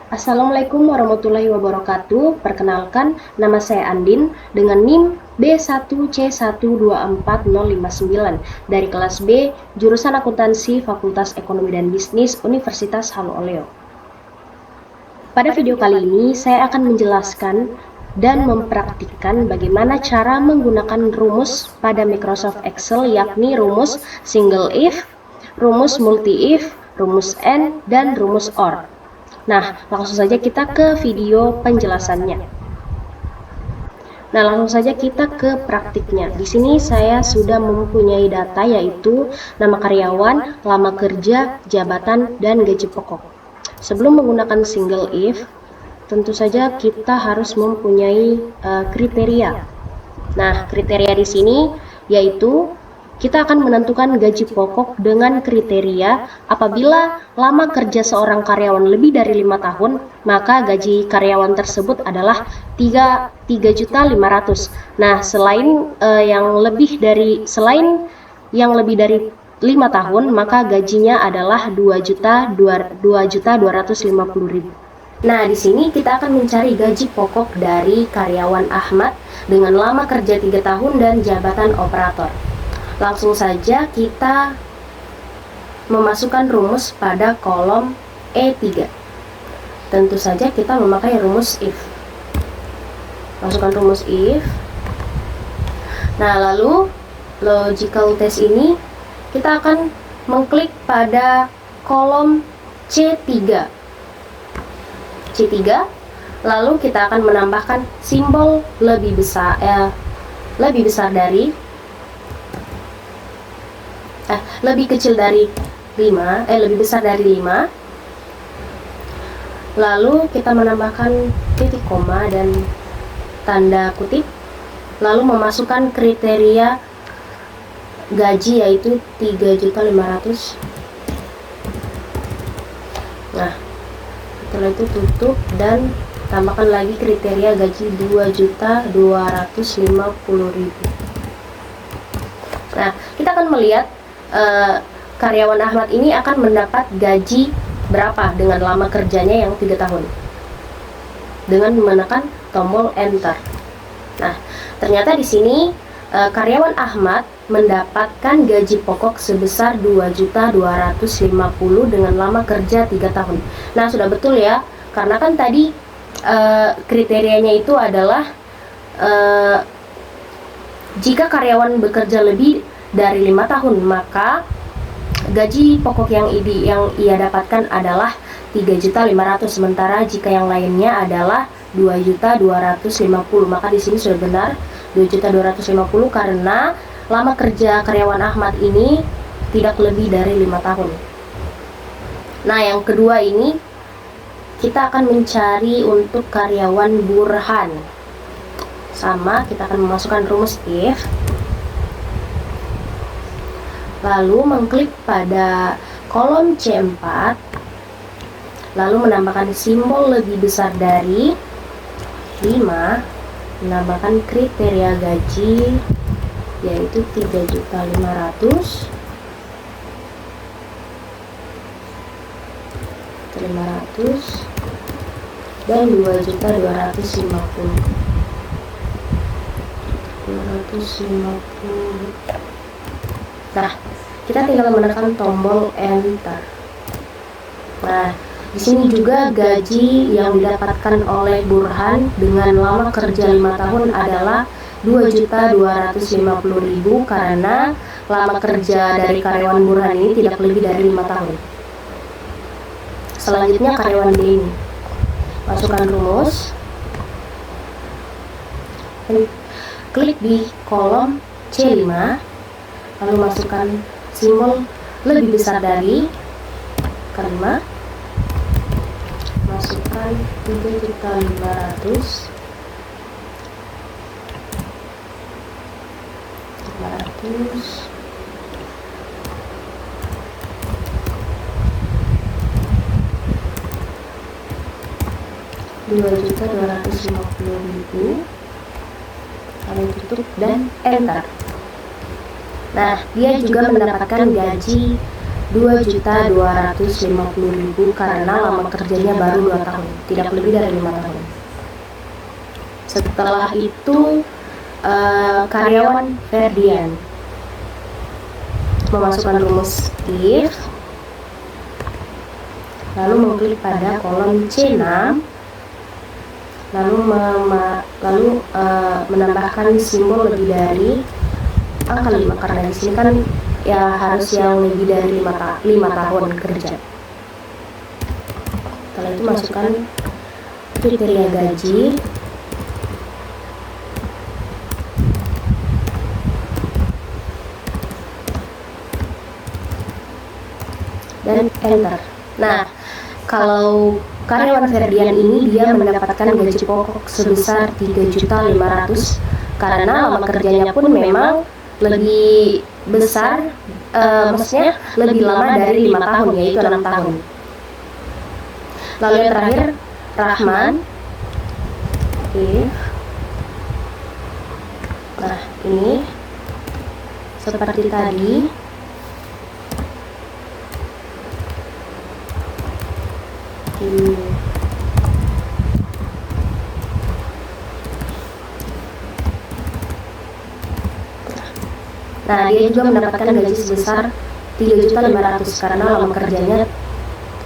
Assalamualaikum warahmatullahi wabarakatuh. Perkenalkan, nama saya Andin dengan NIM B1C124059 dari kelas B, jurusan Akuntansi Fakultas Ekonomi dan Bisnis Universitas Halu Oleo. Pada video kali ini, saya akan menjelaskan dan mempraktikkan bagaimana cara menggunakan rumus pada Microsoft Excel, yakni rumus single if, rumus multi if, rumus AND, dan rumus OR. Nah, langsung saja kita ke video penjelasannya. Nah, langsung saja kita ke praktiknya. Di sini saya sudah mempunyai data, yaitu nama karyawan, lama kerja, jabatan, dan gaji pokok. Sebelum menggunakan single if, tentu saja kita harus mempunyai kriteria. Nah, kriteria di sini yaitu kita akan menentukan gaji pokok dengan kriteria apabila lama kerja seorang karyawan lebih dari 5 tahun, maka gaji karyawan tersebut adalah 3.500.000. Nah, selain yang lebih dari 5 tahun, maka gajinya adalah 2.250.000. Nah, di sini kita akan mencari gaji pokok dari karyawan Ahmad dengan lama kerja 3 tahun dan jabatan operator. Langsung saja kita memasukkan rumus pada kolom E3. Tentu saja kita memakai rumus if. Masukkan rumus if. Nah, lalu logical test ini kita akan mengklik pada kolom C3. Lalu kita akan menambahkan simbol lebih besar dari lebih kecil dari 5, lebih besar dari 5. Lalu kita menambahkan titik koma dan tanda kutip. Lalu memasukkan kriteria gaji yaitu 3.500.000. Nah, setelah itu tutup dan tambahkan lagi kriteria gaji 2.250.000. Nah, kita akan melihat karyawan Ahmad ini akan mendapat gaji berapa dengan lama kerjanya yang 3 tahun dengan menekan tombol enter. Nah, ternyata di sini karyawan Ahmad mendapatkan gaji pokok sebesar 2.250.000 dengan lama kerja 3 tahun. Nah, sudah betul ya, karena kan tadi kriterianya itu adalah jika karyawan bekerja lebih dari 5 tahun, maka gaji pokok yang ia dapatkan adalah 3.500.000, sementara jika yang lainnya adalah 2.250.000, maka di sini sudah benar 2.250.000 karena lama kerja karyawan Ahmad ini tidak lebih dari 5 tahun. Nah, yang kedua ini kita akan mencari untuk karyawan Burhan. Sama, kita akan memasukkan rumus if. Lalu mengklik pada kolom C4, lalu menambahkan simbol lebih besar dari 5, menambahkan kriteria gaji yaitu 3.500.000 dan 2.250.000. Nah, kita tinggal menekan tombol enter. Nah, di sini juga gaji yang didapatkan oleh Burhan dengan lama kerja 5 tahun adalah 2.250.000 karena lama kerja dari karyawan Burhan ini tidak lebih dari 5 tahun. Selanjutnya karyawan D ini. Masukkan rumus. Klik di kolom C5. Lalu masukkan simbol lebih besar dari kelima, masukkan 3.500.000, 2.250.000, lalu tutup dan enter. Nah, dia juga mendapatkan gaji 2.250.000 karena lama kerjanya baru 2 tahun, tidak lebih dari 5 tahun. Setelah itu karyawan Ferdian memasukkan rumus if, lalu mengklik pada kolom C6, lalu menambahkan simbol lebih dari angka 5 karena di sini kan ya harus yang lebih dari 5 tahun kerja. Setelah itu masukkan kriteria gaji, dan enter. Nah, kalau karyawan Ferdian ini dia mendapatkan gaji pokok sebesar 3.500.000 karena lama kerjanya pun memang lebih besar, maksudnya lebih lama dari 5 tahun, yaitu 6 tahun. Lalu yang terakhir Rahman. Nah, ini seperti tadi. Nah, dia juga mendapatkan gaji sebesar 3.500.000 karena lama kerjanya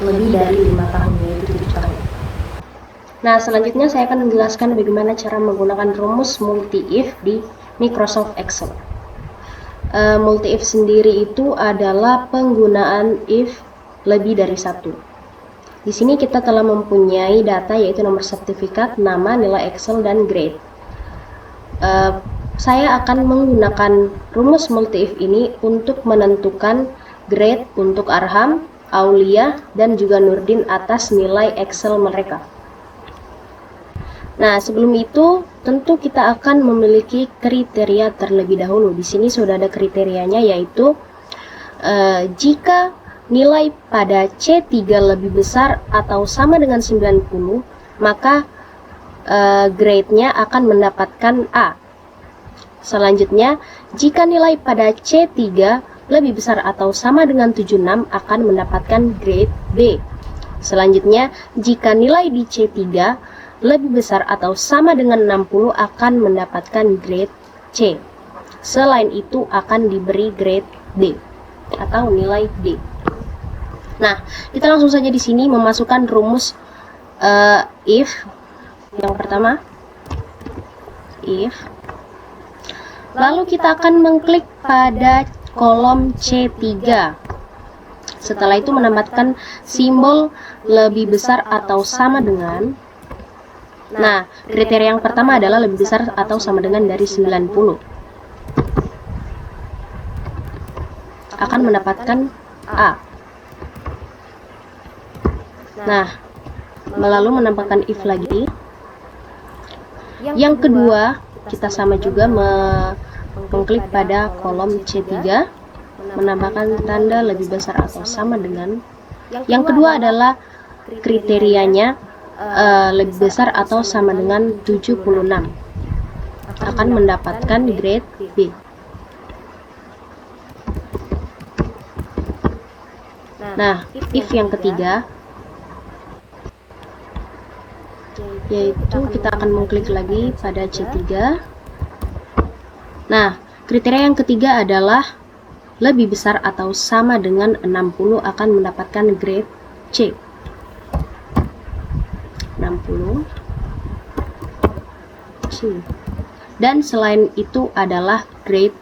lebih dari 5 tahun, yaitu 7 tahun. Nah, selanjutnya saya akan menjelaskan bagaimana cara menggunakan rumus multi-if di Microsoft Excel. Multi-if sendiri itu adalah penggunaan if lebih dari satu. Di sini kita telah mempunyai data yaitu nomor sertifikat, nama, nilai Excel, dan grade. Saya akan menggunakan rumus multi-if ini untuk menentukan grade untuk Arham, Aulia, dan juga Nurdin atas nilai Excel mereka. Nah, sebelum itu tentu kita akan memiliki kriteria terlebih dahulu. Di sini sudah ada kriterianya, yaitu jika nilai pada C3 lebih besar atau sama dengan 90, maka grade-nya akan mendapatkan A. Selanjutnya, jika nilai pada C3 lebih besar atau sama dengan 76 akan mendapatkan grade B. Selanjutnya, jika nilai di C3 lebih besar atau sama dengan 60 akan mendapatkan grade C. Selain itu akan diberi grade D atau nilai D. Nah, kita langsung saja di sini memasukkan rumus if. Yang pertama, if. Lalu kita akan mengklik pada kolom C3. Setelah itu menambahkan simbol lebih besar atau sama dengan. Nah, kriteria yang pertama adalah lebih besar atau sama dengan dari 90. Akan mendapatkan A. Nah, lalu menambahkan if lagi. Yang kedua, kita sama juga mengklik pada kolom C3, menambahkan tanda lebih besar atau sama dengan. Yang kedua adalah kriterianya lebih besar atau sama dengan 76. Akan mendapatkan grade B. Nah, if yang ketiga, yaitu kita akan mengklik lagi pada C3. Nah, kriteria yang ketiga adalah lebih besar atau sama dengan 60 akan mendapatkan grade C. 60 C. Dan selain itu adalah grade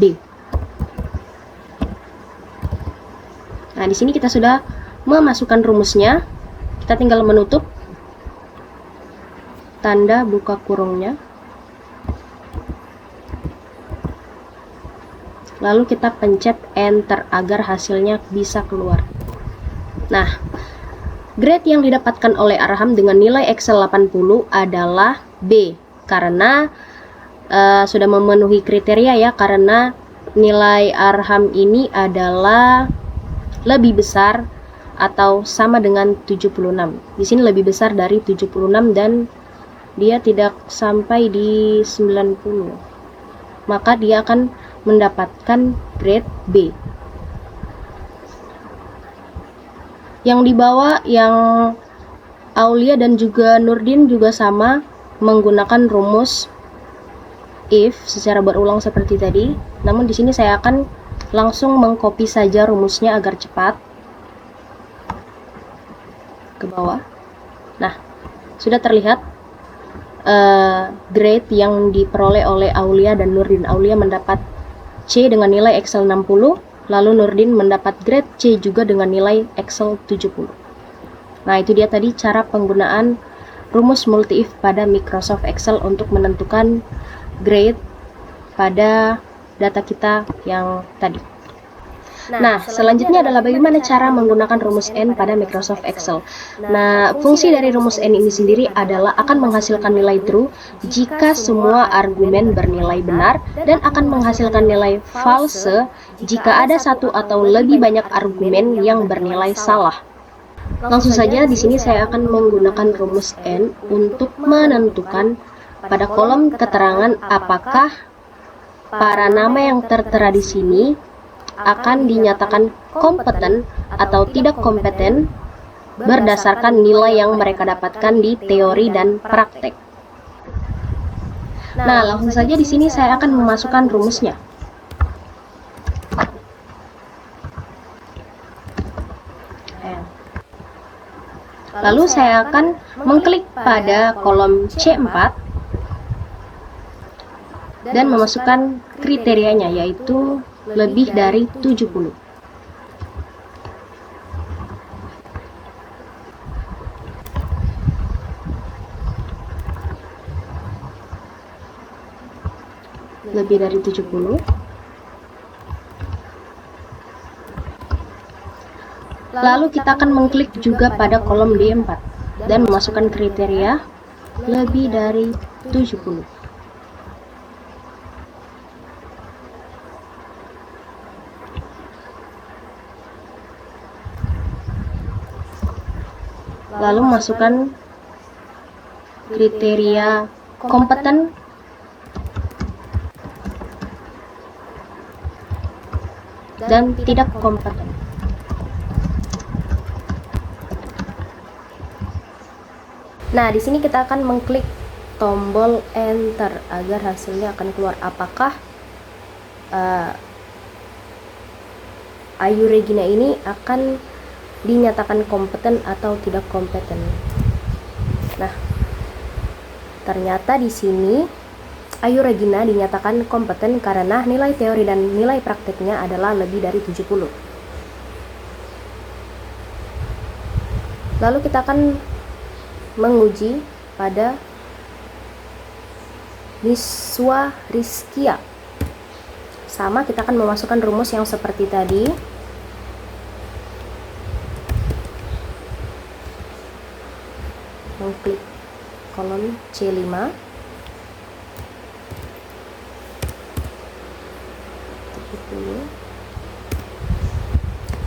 D. Nah, di sini kita sudah memasukkan rumusnya. Kita tinggal menutup tanda buka kurungnya, lalu kita pencet enter agar hasilnya bisa keluar. Nah, grade yang didapatkan oleh Arham dengan nilai Excel 80 adalah B karena sudah memenuhi kriteria ya, karena nilai Arham ini adalah lebih besar atau sama dengan 76. Di sini lebih besar dari 76 dan dia tidak sampai di 90, maka dia akan mendapatkan grade B. Yang di bawah, yang Aulia dan juga Nurdin juga sama, menggunakan rumus if secara berulang seperti tadi. Namun di sini saya akan langsung mengcopy saja rumusnya agar cepat ke bawah. Nah, sudah terlihat grade yang diperoleh oleh Aulia dan Nurdin. Aulia mendapat C dengan nilai Excel 60, lalu Nurdin mendapat grade C juga dengan nilai Excel 70. Nah, itu dia tadi cara penggunaan rumus multi-if pada Microsoft Excel untuk menentukan grade pada data kita yang tadi. Nah, selanjutnya adalah bagaimana cara menggunakan rumus N pada Microsoft Excel. Nah, fungsi dari rumus N ini sendiri adalah akan menghasilkan nilai true jika semua argumen bernilai benar dan akan menghasilkan nilai false jika ada satu atau lebih banyak argumen yang bernilai salah. Langsung saja di sini saya akan menggunakan rumus N untuk menentukan pada kolom keterangan apakah para nama yang tertera di sini akan dinyatakan kompeten atau tidak kompeten berdasarkan nilai yang mereka dapatkan di teori dan praktek. Nah, langsung saja di sini saya akan memasukkan rumusnya. Lalu saya akan mengklik pada kolom C4 dan memasukkan kriterianya, yaitu lebih dari 70. Lebih dari 70. Lalu kita akan mengklik juga pada kolom D4 dan memasukkan kriteria lebih dari 70. Lalu masukkan kriteria kompeten dan tidak kompeten. Nah, di sini kita akan mengklik tombol enter agar hasilnya akan keluar apakah Ayu Regina ini akan dinyatakan kompeten atau tidak kompeten. Nah, ternyata di sini Ayu Regina dinyatakan kompeten karena nilai teori dan nilai prakteknya adalah lebih dari 70. Lalu kita akan menguji pada Niswa Rizkia. Sama, kita akan memasukkan rumus yang seperti tadi. Mengklik kolom C5.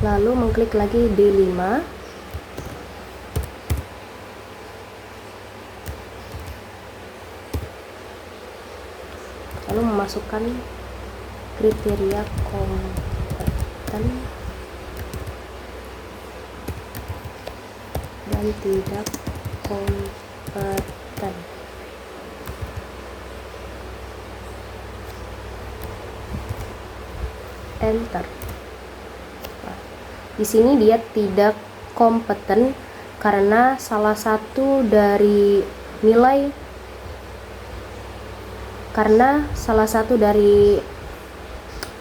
Lalu mengklik lagi D5. Lalu memasukkan kriteria kompeten dan tidak kompeten. Enter. Nah, di sini dia tidak kompeten karena salah satu dari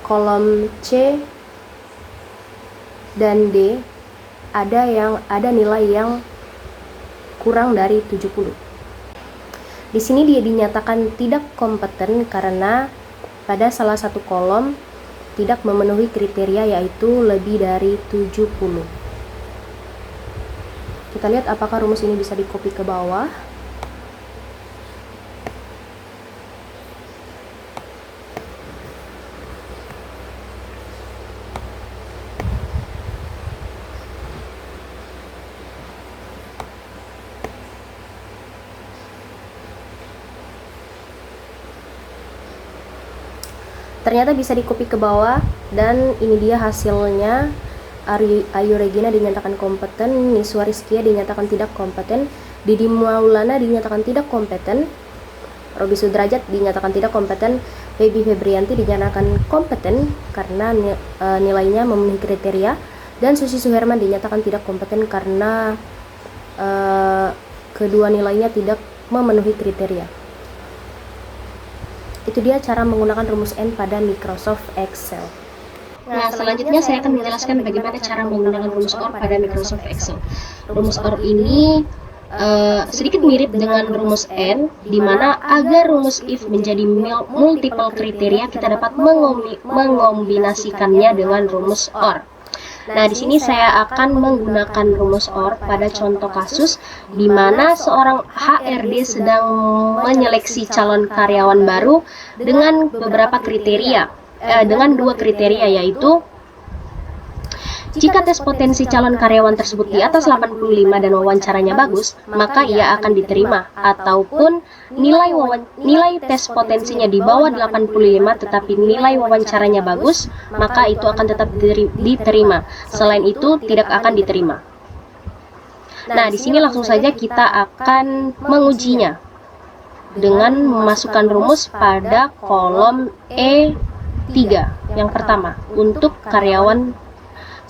kolom C dan D ada nilai yang kurang dari 70. Di sini dia dinyatakan tidak kompeten karena pada salah satu kolom tidak memenuhi kriteria, yaitu lebih dari 70. Kita lihat apakah rumus ini bisa di-copy ke bawah. Ternyata bisa di-copy ke bawah dan ini dia hasilnya. Ayu Regina dinyatakan kompeten, Niswa Rizkia dinyatakan tidak kompeten, Didi Maulana dinyatakan tidak kompeten, Robi Sudrajat dinyatakan tidak kompeten, Baby Febrianti dinyatakan kompeten karena nilainya memenuhi kriteria, dan Susi Suherman dinyatakan tidak kompeten karena kedua nilainya tidak memenuhi kriteria. Itu dia cara menggunakan rumus N pada Microsoft Excel. Nah, selanjutnya saya akan menjelaskan bagaimana cara menggunakan rumus OR pada Microsoft Excel. Rumus OR ini sedikit mirip dengan rumus N, di mana agar rumus if menjadi multiple kriteria, kita dapat mengombinasikannya dengan rumus OR. Nah, di sini saya akan menggunakan rumus OR pada contoh kasus di mana seorang HRD sedang menyeleksi calon karyawan baru dengan beberapa kriteria, dengan dua kriteria, yaitu jika tes potensi calon karyawan tersebut di atas 85 dan wawancaranya bagus, maka ia akan diterima, ataupun nilai tes potensinya di bawah 85 tetapi nilai wawancaranya bagus, maka itu akan tetap diterima. Selain itu, tidak akan diterima. Nah, di sini langsung saja kita akan mengujinya dengan memasukkan rumus pada kolom E3 yang pertama untuk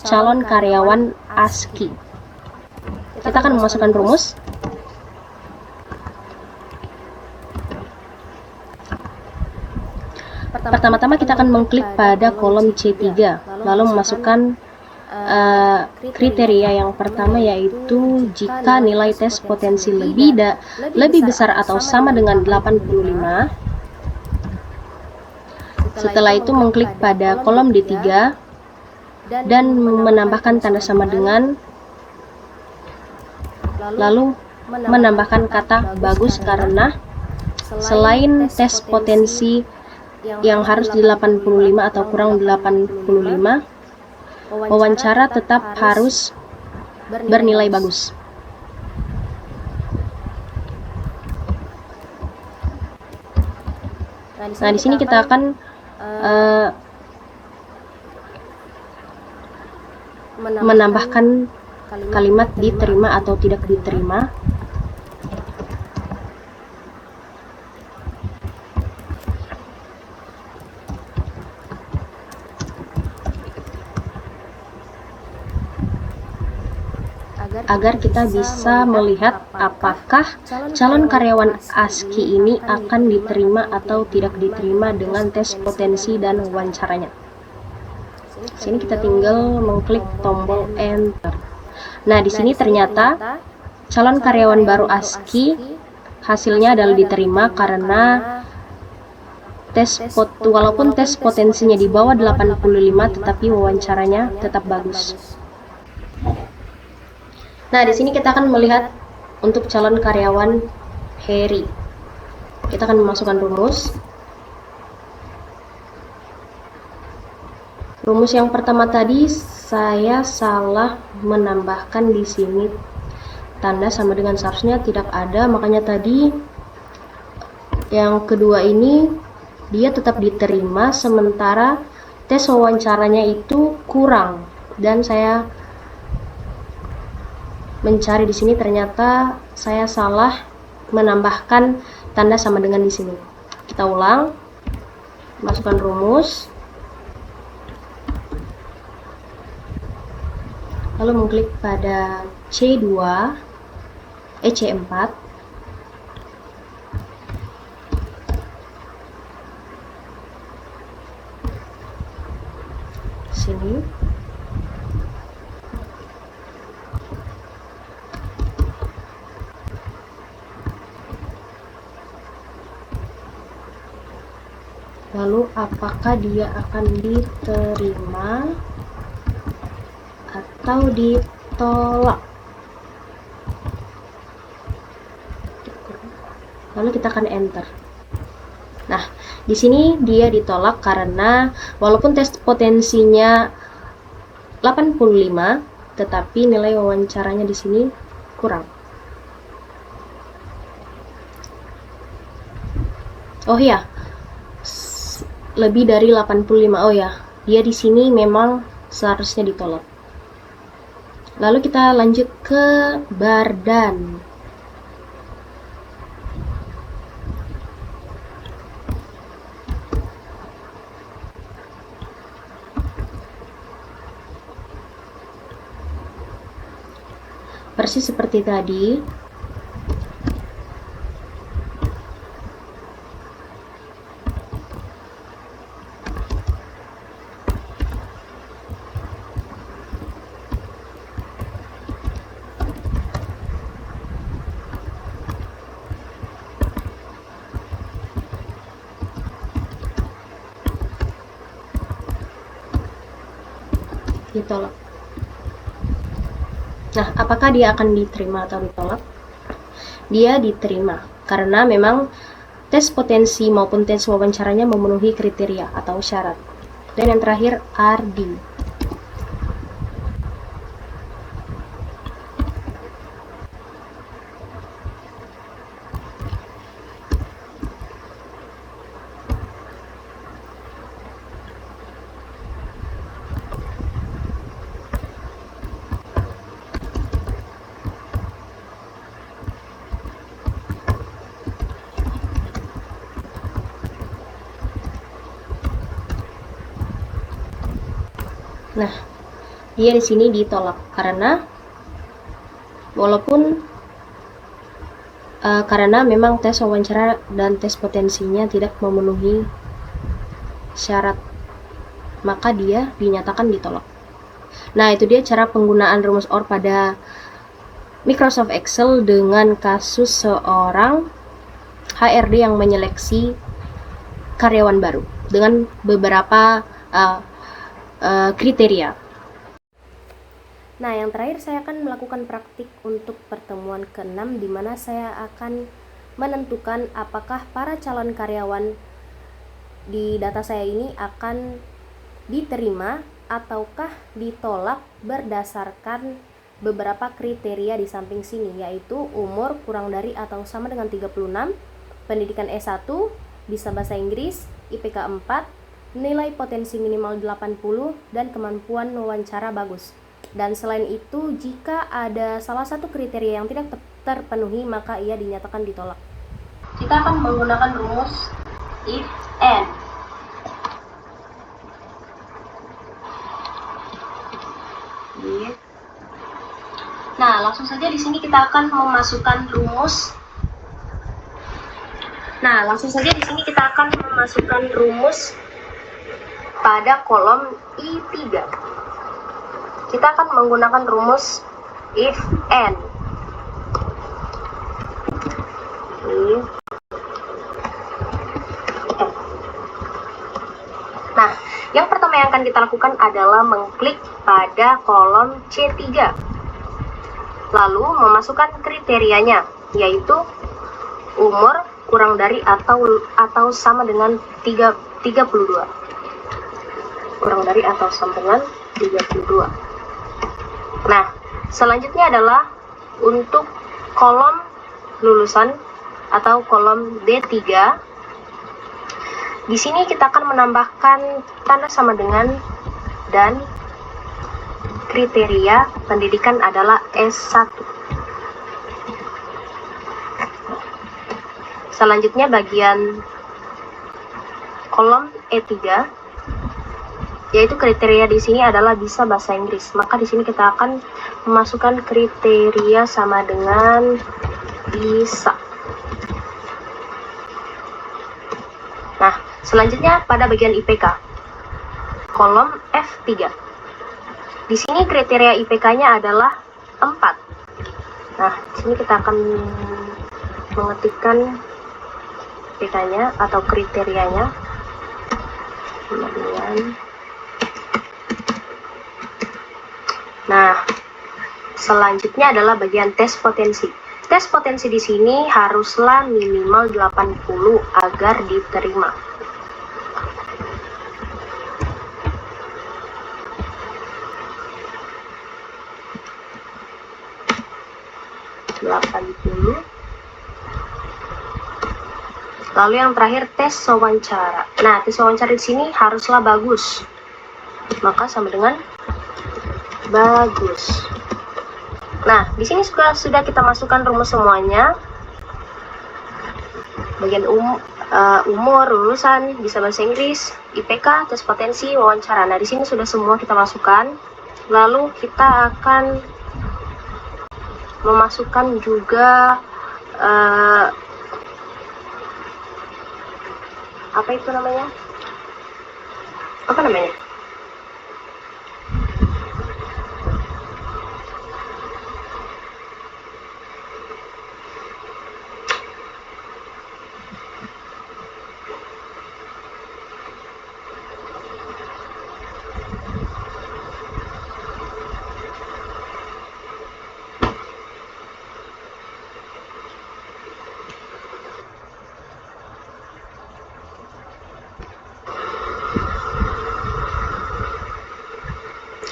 calon karyawan ASCII. Kita akan memasukkan rumus. Pertama-tama kita akan mengklik pada kolom C3, lalu memasukkan kriteria yang pertama, yaitu jika nilai tes potensi lebih besar atau sama dengan 85. Setelah itu mengklik pada kolom D3 dan menambahkan tanda sama dengan, lalu menambahkan kata bagus karena selain tes potensi yang harus di 85 atau kurang 85, wawancara tetap harus bernilai bagus. Nah, di sini kita akan menambahkan kalimat diterima atau tidak diterima. Agar kita bisa melihat apakah calon karyawan ASCII ini akan diterima atau tidak diterima dengan tes potensi dan wawancaranya. Sini kita tinggal mengklik tombol enter. Nah, di sini ternyata calon karyawan baru ASCII hasilnya adalah diterima karena walaupun tes potensinya di bawah 85 tetapi wawancaranya tetap bagus. Nah, di sini kita akan melihat untuk calon karyawan Heri. Kita akan memasukkan rumus. Rumus yang pertama tadi saya salah menambahkan di sini tanda sama dengan seharusnya tidak ada, makanya tadi yang kedua ini dia tetap diterima sementara tes wawancaranya itu kurang, dan saya mencari di sini ternyata saya salah menambahkan tanda sama dengan di sini. Kita ulang, masukkan rumus, lalu mengklik pada C4, sini. Lalu apakah dia akan diterima atau ditolak? Lalu kita akan enter. Nah, di sini dia ditolak karena walaupun tes potensinya 85, tetapi nilai wawancaranya di sini kurang. Oh ya, lebih dari 85. Oh ya, dia di sini memang seharusnya ditolak. Lalu kita lanjut ke Bardan. Persis seperti tadi. Ditolak. Nah, apakah dia akan diterima atau ditolak? Dia diterima, karena memang tes potensi maupun tes wawancaranya memenuhi kriteria atau syarat. Dan yang terakhir, Ardi. Nah, dia di sini ditolak karena karena memang tes wawancara dan tes potensinya tidak memenuhi syarat, maka dia dinyatakan ditolak. Nah, itu dia cara penggunaan rumus OR pada Microsoft Excel dengan kasus seorang HRD yang menyeleksi karyawan baru dengan beberapa kriteria. Nah, yang terakhir saya akan melakukan praktik untuk pertemuan ke-6 di mana saya akan menentukan apakah para calon karyawan di data saya ini akan diterima ataukah ditolak berdasarkan beberapa kriteria di samping sini, yaitu umur kurang dari atau sama dengan 36, pendidikan S1, bisa bahasa Inggris, IPK 4, nilai potensi minimal 80, dan kemampuan wawancara bagus. Dan selain itu, jika ada salah satu kriteria yang tidak terpenuhi, maka ia dinyatakan ditolak. Kita akan menggunakan rumus if and. Nah, langsung saja di sini kita akan memasukkan rumus. Pada kolom I3. Kita akan menggunakan rumus if and. Nah, yang pertama yang akan kita lakukan adalah mengklik pada kolom C3. Lalu memasukkan kriterianya, yaitu umur kurang dari atau sama dengan 32. Kurang dari atau sama dengan 32. Nah, selanjutnya adalah untuk kolom lulusan atau kolom D3. Di sini kita akan menambahkan tanda sama dengan dan kriteria pendidikan adalah S1. Selanjutnya bagian kolom E3, yaitu kriteria di sini adalah bisa bahasa Inggris. Maka di sini kita akan memasukkan kriteria sama dengan bisa. Nah, selanjutnya pada bagian IPK, kolom F3. Di sini kriteria IPK-nya adalah 4. Nah, di sini kita akan mengetikkan IPK-nya atau kriterianya. Kemudian nah, selanjutnya adalah bagian tes potensi. Tes potensi di sini haruslah minimal 80 agar diterima. Lalu yang terakhir tes wawancara. Nah, tes wawancara di sini haruslah bagus. Maka sama dengan bagus. Nah, di sini sudah kita masukkan rumus semuanya. Bagian umur, lulusan, bisa bahasa Inggris, IPK, tes potensi, wawancara. Nah, di sini sudah semua kita masukkan. Lalu kita akan memasukkan juga apa namanya?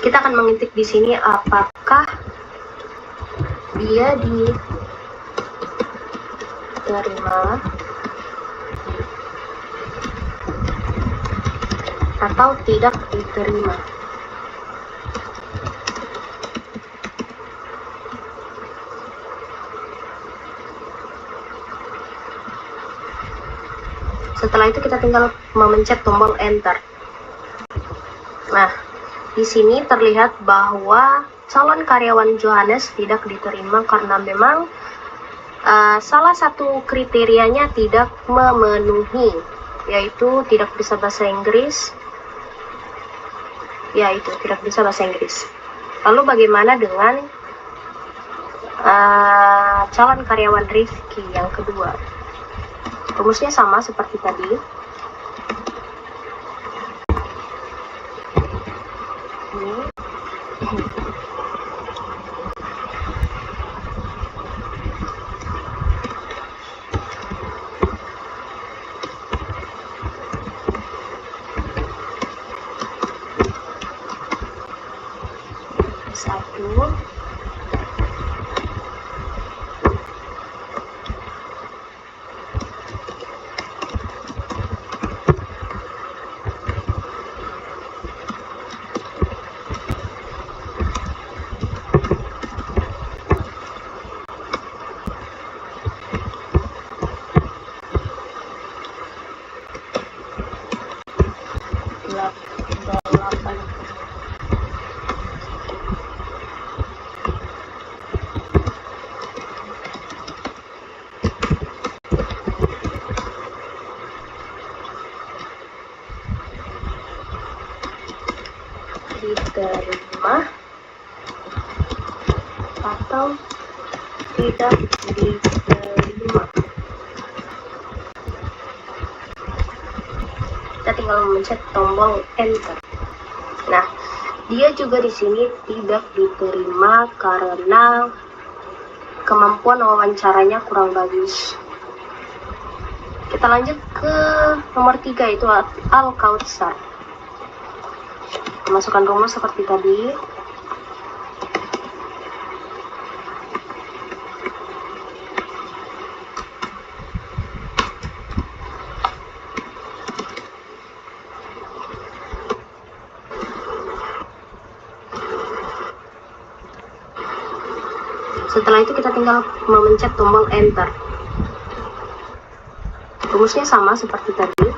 Kita akan mengetik di sini apakah dia diterima atau tidak diterima. Setelah itu kita tinggal memencet tombol enter. Nah, di sini terlihat bahwa calon karyawan Johannes tidak diterima karena memang salah satu kriterianya tidak memenuhi, yaitu tidak bisa bahasa Inggris. Lalu bagaimana dengan calon karyawan Rifki yang kedua? Rumusnya sama seperti tadi. Satu, delapan. Diterima atau tidak diterima. Kita tinggal memencet tombol enter. Nah, dia juga di sini tidak diterima karena kemampuan wawancaranya kurang bagus. Kita lanjut ke nomor 3, yaitu Al-Kautsar. Masukkan rumus seperti tadi. Setelah itu kita tinggal memencet tombol enter. Rumusnya sama seperti tadi.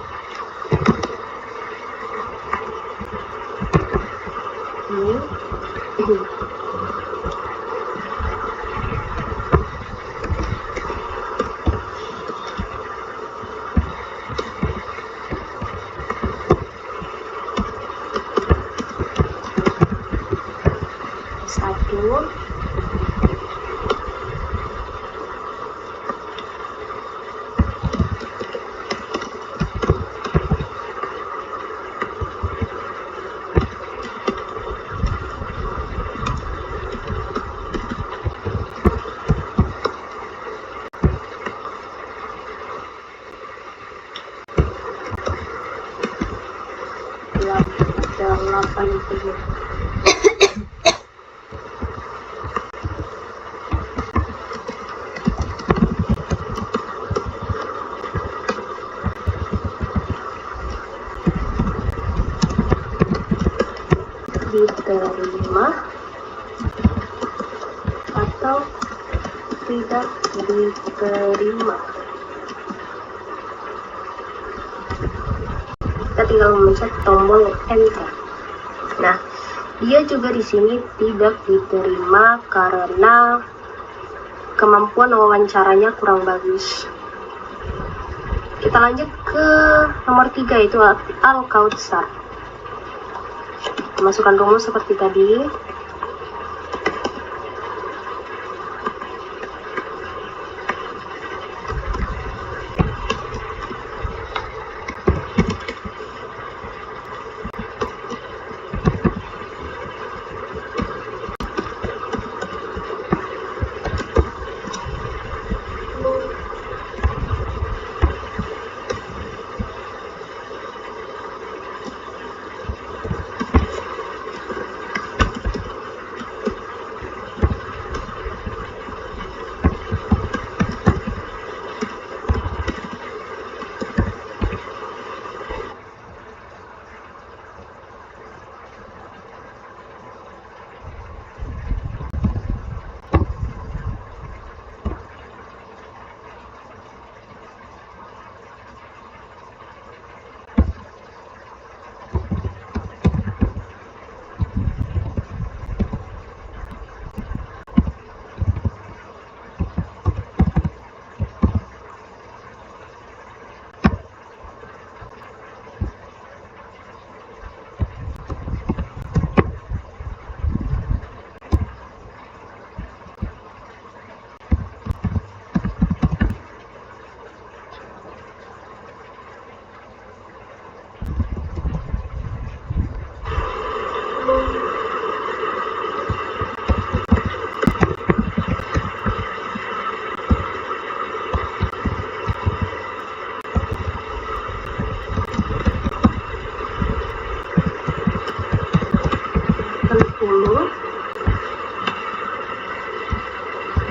Satu, delapan, tujuh. Diterima diterima. Kita tinggal memencet tombol enter. Nah, dia juga di sini tidak diterima karena kemampuan wawancaranya kurang bagus. Kita lanjut ke nomor 3, yaitu Al-Kautsar. Masukkan rumus seperti tadi.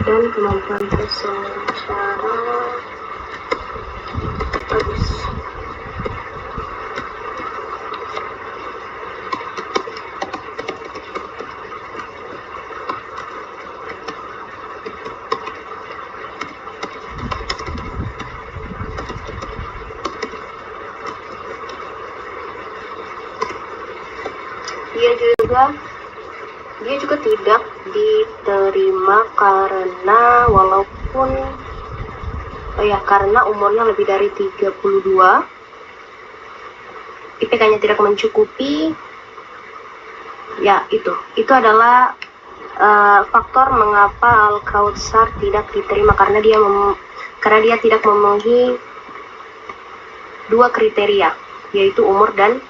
Dan kemampuan berbicara bagus. Dia juga tidak diterima karena karena umurnya lebih dari 32, IPK-nya tidak mencukupi. Ya, itu adalah faktor mengapa Al-Kautsar tidak diterima, karena dia tidak memenuhi 2 kriteria, yaitu umur dan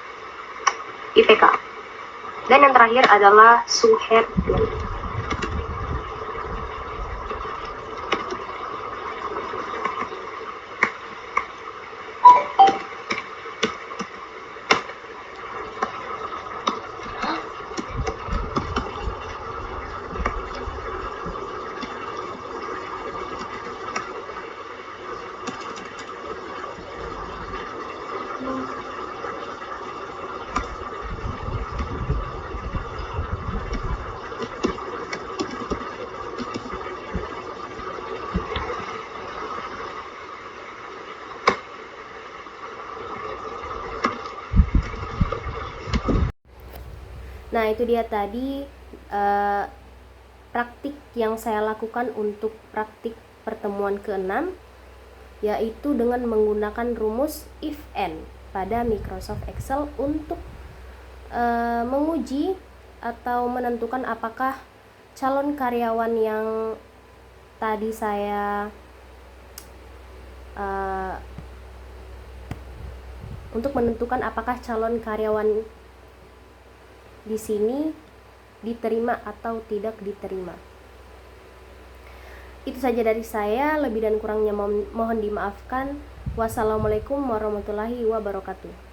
IPK. Dan yang terakhir adalah Suher. Nah, itu dia tadi praktik yang saya lakukan untuk praktik pertemuan ke-6, yaitu dengan menggunakan rumus if and pada Microsoft Excel untuk menguji atau menentukan apakah calon karyawan yang tadi saya untuk menentukan apakah calon karyawan di sini diterima atau tidak diterima. Itu saja dari saya, lebih dan kurangnya mohon dimaafkan. Wassalamualaikum warahmatullahi wabarakatuh.